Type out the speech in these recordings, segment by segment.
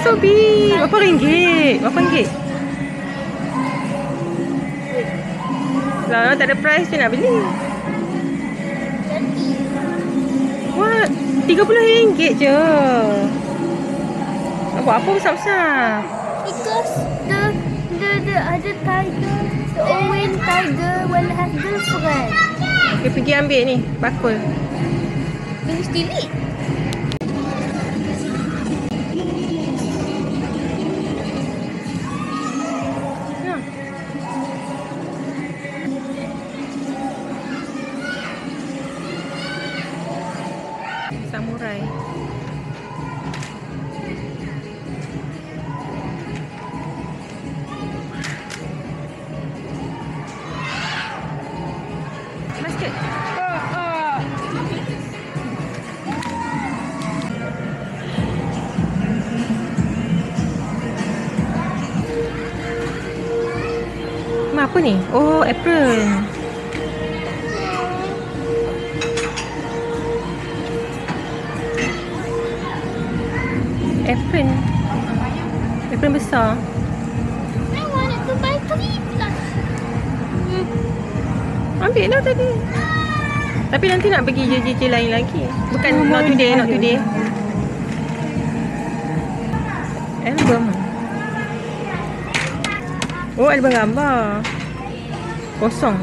so big. Berapa ringgit? Berapa ringgit? Lah, tak ada price je nak beli. What? RM30 je. Nak buat apa besar-besar? Because the other tiger, the Owen tiger will have girlfriend. Okay, pergi ambil ni, bakul. Will steal it? Samurai. Basket. Apa ni? Oh, apron. Apron besar. I wanted to buy 3 plus. Ambil lah tadi. Tapi nanti nak pergi je lain lagi. Bukan not today. Album. Oh, album gambar. Kosong.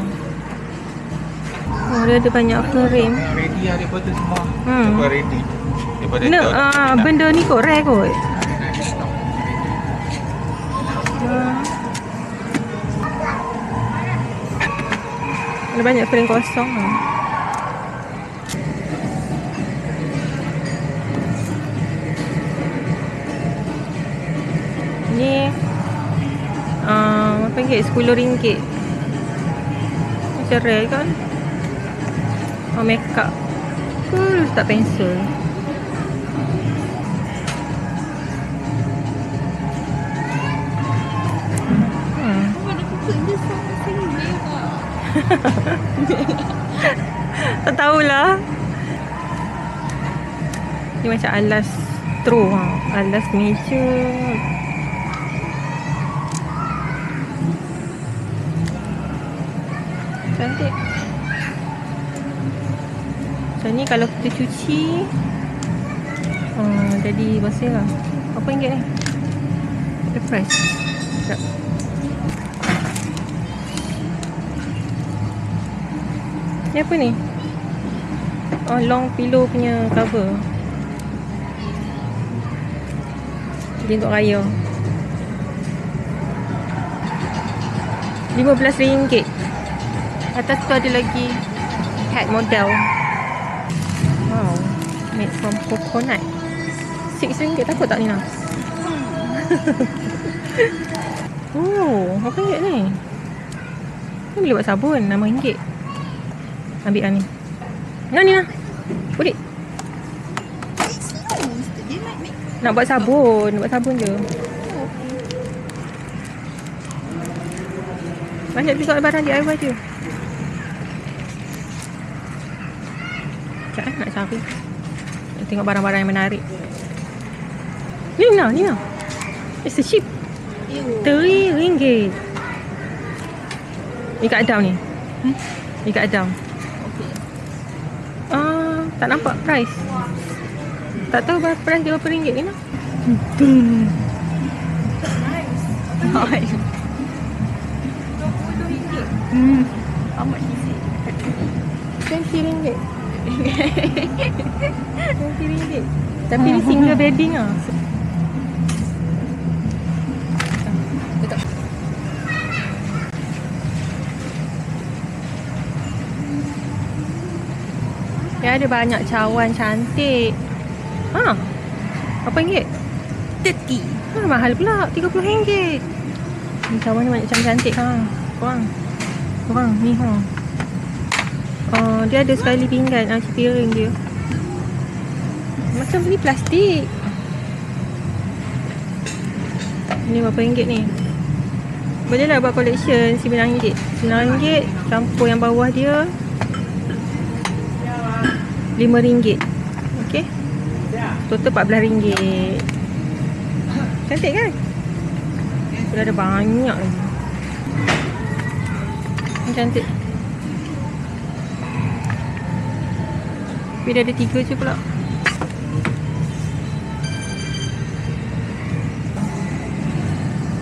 Oh, dia ada banyak frame. Ready lah daripada semua. Semua ready. Daripada benda ni kot rare kot. Ada banyak frame kosong. Ni berapa ringgit? RM10. Macam rare kan? Oh, makeup. Tak pensel. Tak tahulah. Ni macam alas throw, alas meja. Cantik. Macam ni kalau kita cuci jadi bersih lah. Berapa ringgit ni? The price. Sekejap. Ni apa ni? Oh, long pillow punya cover. Jadi untuk raya. RM15. Atas tu ada lagi hat model. Wow. Made from coconut. RM6. Takut tak Nina? Oh, berapa ringgit ni? Ni boleh buat sabun. RM6. Ambil lah ni. Nina. Boleh. Nak buat sabun. Buat sabun je. Banyak juga barang DIY je. Sekejap nak cari. Nak tengok barang-barang yang menarik. Nina. It's a sheep. RM3. Ni kat Adam ni. Ni kat Adam. Tak nampak price. Tak tahu price dia berapa ringgit ni lah. Nice. RM20. How much is it? RM20. RM20. Tapi ni single bedding lah. Dia ada banyak cawan cantik. Berapa ringgit? RM30. Mahal pula. RM30. Ni cawan ni banyak cawan cantik. Korang ni dia ada sekali pinggan. Macam piring dia. Macam beli plastik. Ni berapa ringgit ni? Boleh lah buat collection. RM9. RM9. Campur yang bawah dia RM5. Okay. Total RM14. Cantik kan? Sudah ada banyak lagi. Cantik. Tapi dia ada 3 je pula.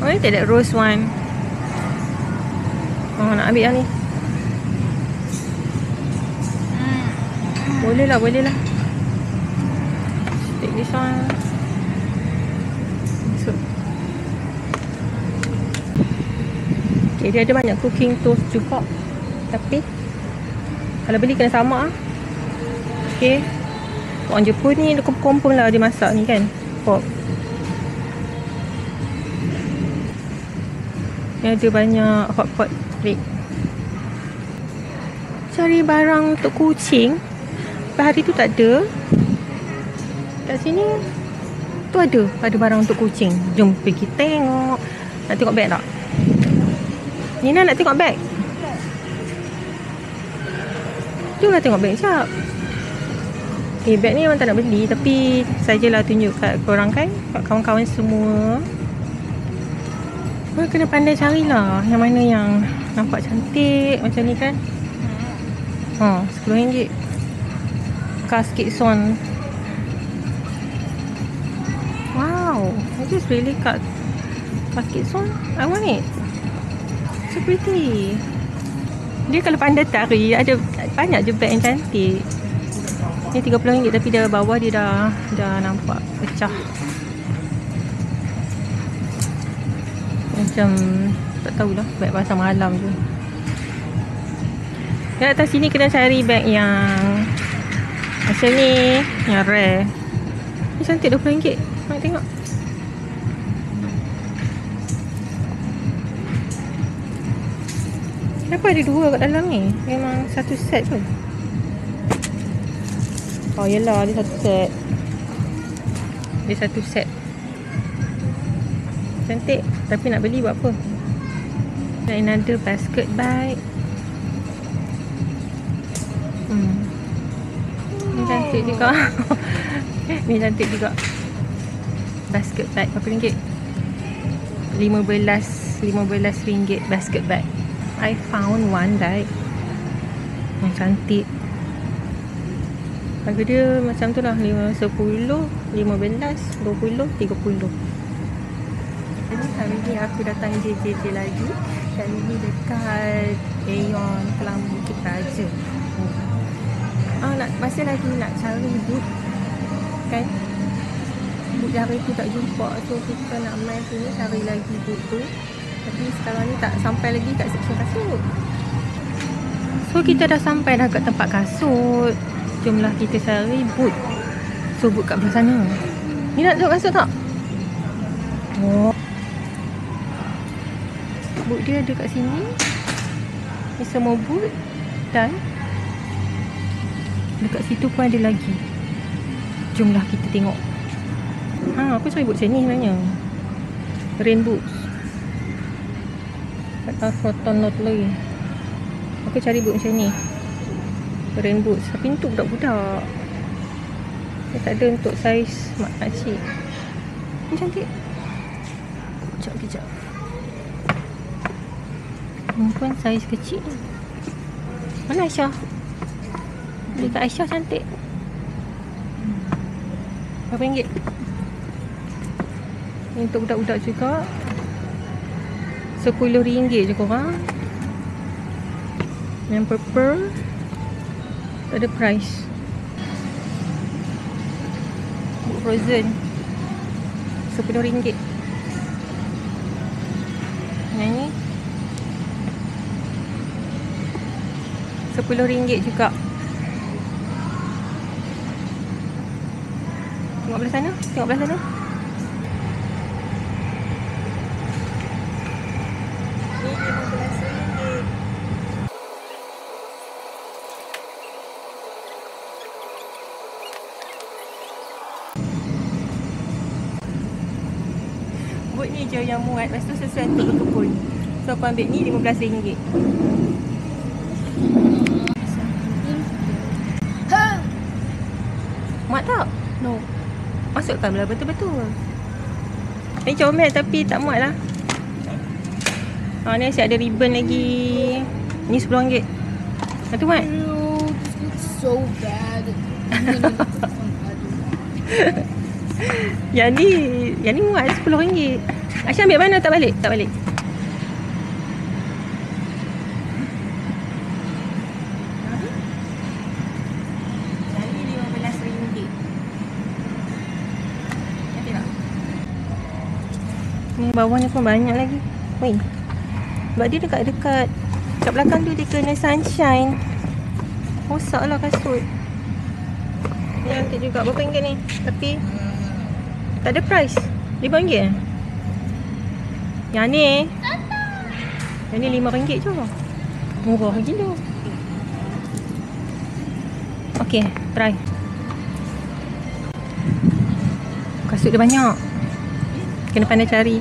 Oh, ni tak ada rose one. Oh, nak ambil yang ni. Boleh lah, boleh lah. Take this one. So. Okay, dia ada banyak cooking tools juga. Tapi kalau beli kena sama ah. Okay. Orang Jepun ni dia kompon lah dia masak ni kan. Pork. Ni ada banyak hotpot plate. Cari barang untuk kucing. Hari tu tak ada. Kat sini tu ada barang untuk kucing. Jom pergi tengok. Nak tengok beg tak? Nina nak tengok beg? Jomlah tengok beg sekejap. Okay, beg ni orang tak nak beli. Tapi sajalah tunjuk kat korang kan, kat kawan-kawan semua. Kena pandai carilah yang mana yang nampak cantik macam ni kan. RM10. Casket swan. Wow, I just really cut casket swan. I want it. So pretty. Dia kalau pandai tarik, ada banyak je beg yang cantik. Ni RM30 tapi dia bawah dia dah nampak pecah. Macam tak tahulah, beg pasal malam tu. Kat atas sini kena cari beg yang macam ni, yang rare. Ni cantik RM20. Nak tengok. Kenapa ada 2 kat dalam ni? Memang satu set pun. Oh yelah, dia satu set. Dia satu set. Cantik. Tapi nak beli buat apa? Dan another basket bag. Ni cantik juga. Ni cantik juga. Basket bag berapa ringgit? RM15 basket bag. I found one bag yang cantik. Harga dia macam tu lah, 10, 15, 20, 30. Jadi hari ni aku datang JJJ lagi. Kali ni dekat Aeon Kelang Bukit Raja. Masih lagi nak cari boot kan. Boot hari tu tak jumpa. So kita nak main sini cari lagi boot tu. Tapi sekarang ni tak sampai lagi kat section kasut. So kita dah sampai dah kat tempat kasut. Jomlah kita cari boot. So boot kat belah sana. Ni nak tengok kasut tak? Oh, boot dia ada kat sini. Ni semua boot. Dan dekat situ pun ada lagi. Jomlah kita tengok. Aku cari boot macam ni sebenarnya. Rain boots. Kat Photon Note lagi. Aku cari boot macam ni. Rain boots. Tapi untuk budak-budak. Dia tak ada untuk saiz makcik. Ni cantik. Kejap. Ni pun saiz kecil. Mana Aisyah? Dekat Aisyah cantik. Berapa ringgit? Ni untuk budak-budak juga. RM10 je korang. Yang purple tak ada price. Book Frozen RM10. Yang ni RM10 juga. Tengok belah sana. Boot ni je yang muat. Lepas tu sesuai untuk berkebun. So aku ambil ni RM15. Muat tak? No. Masukkanlah betul-betul. Ni comel tapi tak muat lah. Ni asyik ada ribbon lagi. Ni RM10. Itu muat. Ew, this looks so bad. Yang ni muat RM10. Aisyah ambil mana? Tak balik? Tak balik. Yang ni RM15. Cantik tak? Ni bawah ni pun banyak lagi. Weh. Sebab dia dekat-dekat. Kat belakang tu dia kena sunshine. Rosak lah kasut. Ni cantik juga. Berapa ringgit ni? Tapi tak ada price. RM5 eh? Yang ni RM5 je. Murah gila. Okay, try. Kasut dia banyak. Kena pandai cari.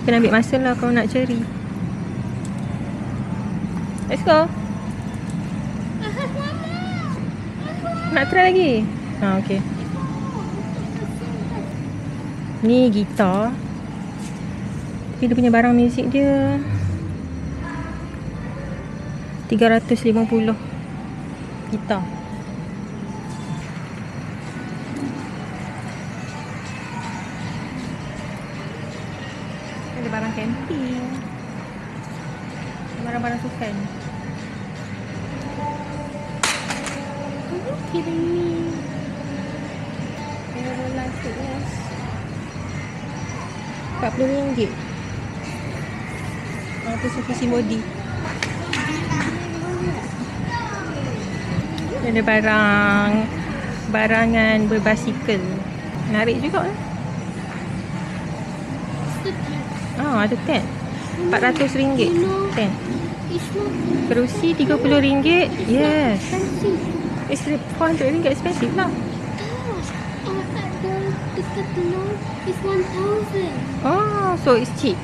Kena ambil masa lah kalau nak cari. Let's go. Nak try lagi? Okay. Ni gitar. Tapi dia punya barang muzik dia $350. Gitar. Ada barang camping. Barang-barang sukan. Are you kidding me? Aero life fitness. RM40. Itu sufi body. Ada barangan berbasikal. Menarik juga lah. Ada tent. RM400. Tent. Kerusi RM30. Yes. It's RM400 expensive lah. It's 1,000. Oh, so it's cheap.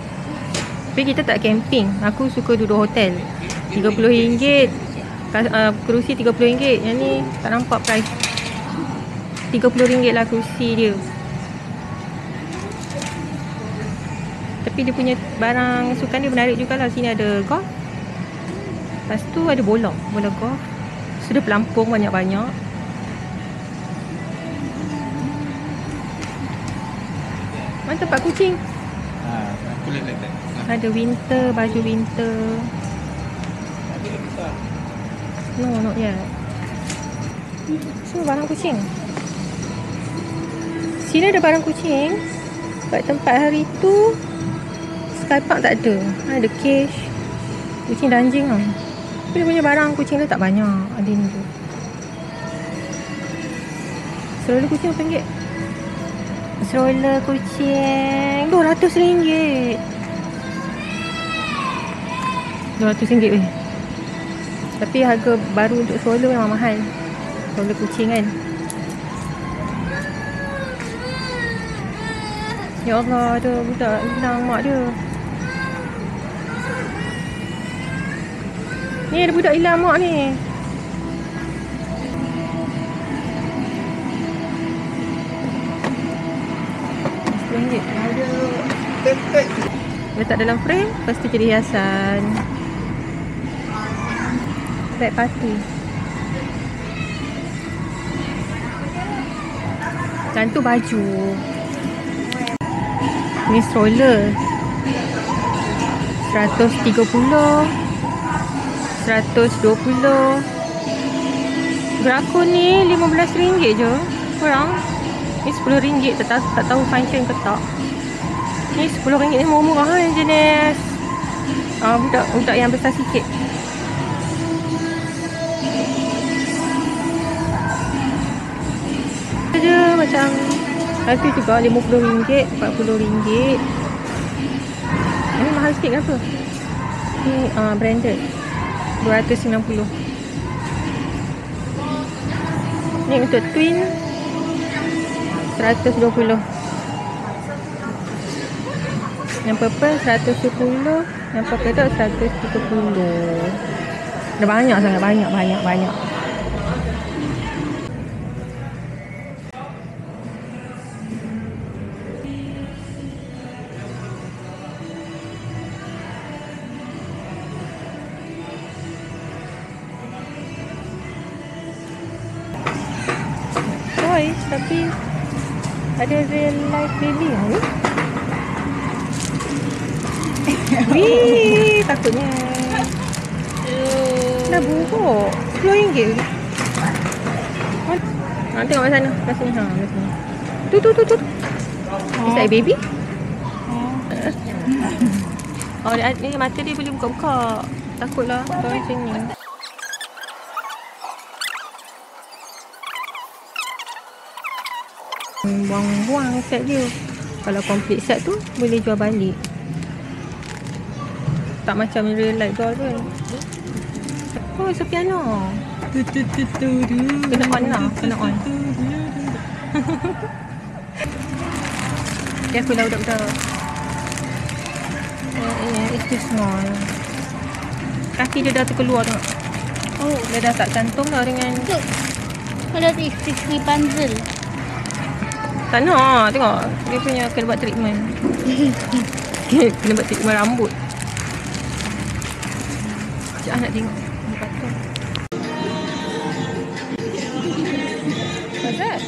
Tapi kita tak camping. Aku suka duduk hotel. RM30. Kerusi RM30. Yang ni tak nampak price. RM30 lah kerusi dia. Tapi dia punya barang sukan dia menarik jugalah. Sini ada golf. Lepas tu ada bola golf. Sudah pelampung banyak-banyak. Mana tempat kucing? Aku lihat like that. Ada winter, baju winter. No, not yet. Semua barang kucing. Sini ada barang kucing. Kat tempat hari tu Skypark tak ada. Ada cage kucing dan anjing lah. Tapi dia punya barang kucing dia tak banyak. Ada ni tu. Stroller kucing RM8. Stroller kucing RM200. RM200 weh. Tapi harga baru untuk stroller memang mahal. Stroller kucing kan. Ya Allah, ada budak hilang mak dia. Ni ada budak hilang mak ni. RM10. Letak dalam frame, lepas tu jadi hiasan. Bag party. Dan tu baju. Ni stroller $130, $120. Berakun ni RM15 je. Kurang. Ni RM10. Tak tahu function ke tak. Ni RM10 ni murah-murah kan jenis budak yang besar sikit. Dia macam harga juga RM50, RM40. Ini mahal sikit ke apa? Ni branded $290. Ni untuk twin $120. Yang purple $110. Yang polka dot $130. Dah banyak sangat. Banyak. tapi ada real life baby lah ni. Wih, takutnya. Dah buruk. RM10. Tengok kat sana. Kat sini. Kat sini. Tu. Is that a baby? Oh, ni mata dia boleh buka-buka. Takutlah kalau macam ni. Buang-buang set dia. Kalau complete set tu boleh jual balik. Tak macam real life doll tu. Oh, it's a piano. Kena on lah. Kena on. Dia aku lah budak-budak. It's too small. Kaki dia dah terkeluar tengok. Oh, dia dah tak cantum dah dengan Tu. Kalau isteri puzzle. tak nak. Tengok. Dia punya kena buat treatment. Kena buat treatment rambut. Sekejap nak tengok. Dia patut. What's that?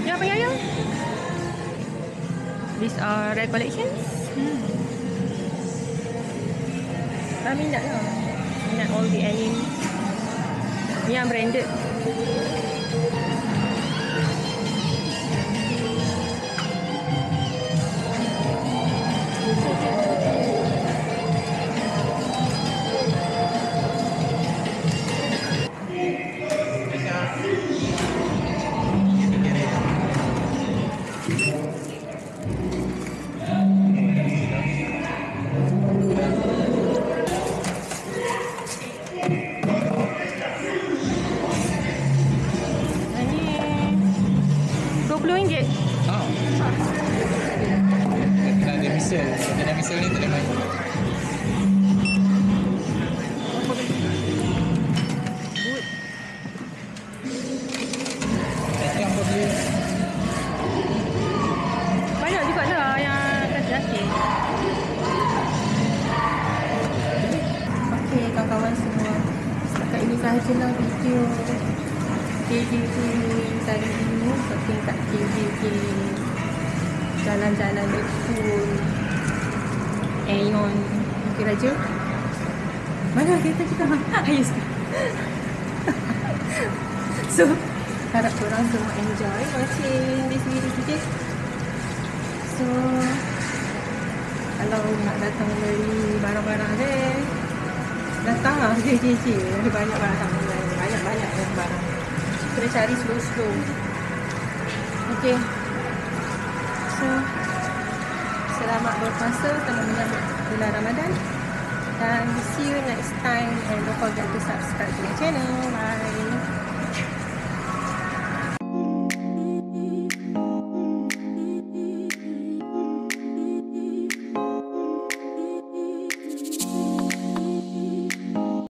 Ni apa yang? These are rare collections. Minat lah. Minat all the anime. Ni yang branded. RM20. Oh. Tak ada misal. Tak ada misal ni tak ada main. Good. Itu yang beli. Banyak juga lah yang kaki-kaki. Okey, kawan-kawan semua. Setakat ini sahajalah video KJK kali ini. Tingkat KJK jalan-jalan Lekun Aeon Bukit Raja. Mana kereta kita? Ayo sekarang. So, harap korang semua enjoy watching this video today. So, kalau nak datang beli barang-barang dia, datanglah KJK. Ada banyak barang. Banyak-banyak barang. Kena cari slow-slow. Okay. So, selamat berpuasa, selamat menyambut bulan Ramadan. Dan see you next time. And don't forget to subscribe to my channel. Bye.